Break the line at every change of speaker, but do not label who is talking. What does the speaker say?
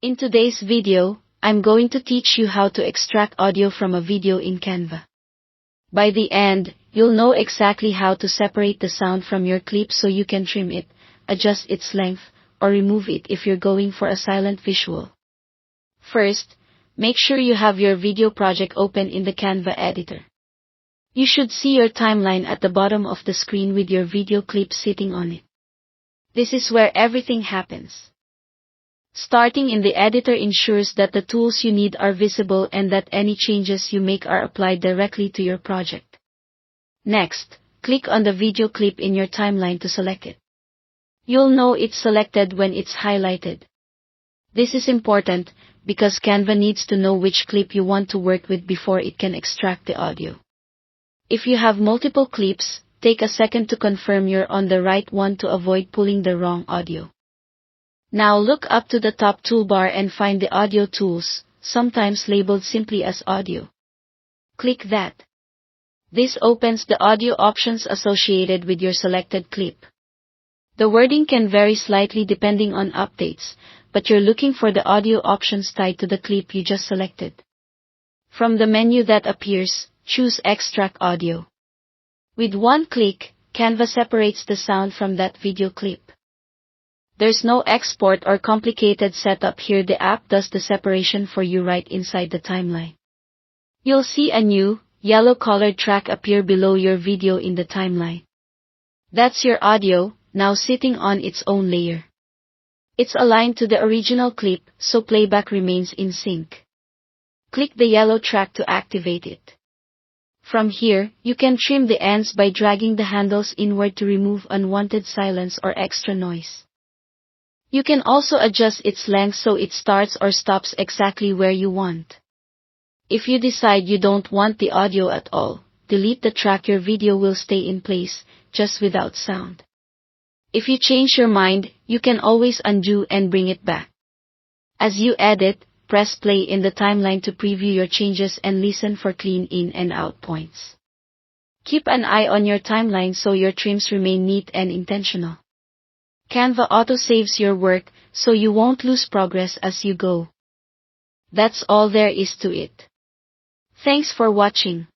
In today's video, I'm going to teach you how to extract audio from a video in Canva. By the end, you'll know exactly how to separate the sound from your clip so you can trim it, adjust its length, or remove it if you're going for a silent visual. First, make sure you have your video project open in the Canva editor. You should see your timeline at the bottom of the screen with your video clip sitting on it. This is where everything happens. Starting in the editor ensures that the tools you need are visible and that any changes you make are applied directly to your project. Next, click on the video clip in your timeline to select it. You'll know it's selected when it's highlighted. This is important because Canva needs to know which clip you want to work with before it can extract the audio. If you have multiple clips, take a second to confirm you're on the right one to avoid pulling the wrong audio. Now look up to the top toolbar and find the audio tools, sometimes labeled simply as audio. Click that. This opens the audio options associated with your selected clip. The wording can vary slightly depending on updates, but you're looking for the audio options tied to the clip you just selected. From the menu that appears, choose Extract Audio. With one click, Canva separates the sound from that video clip. There's no export or complicated setup here. The app does the separation for you right inside the timeline. You'll see a new, yellow-colored track appear below your video in the timeline. That's your audio, now sitting on its own layer. It's aligned to the original clip, so playback remains in sync. Click the yellow track to activate it. From here, you can trim the ends by dragging the handles inward to remove unwanted silence or extra noise. You can also adjust its length so it starts or stops exactly where you want. If you decide you don't want the audio at all, delete the track. Your video will stay in place, just without sound. If you change your mind, you can always undo and bring it back. As you edit, press play in the timeline to preview your changes and listen for clean in and out points. Keep an eye on your timeline so your trims remain neat and intentional. Canva auto-saves your work, so you won't lose progress as you go. That's all there is to it. Thanks for watching.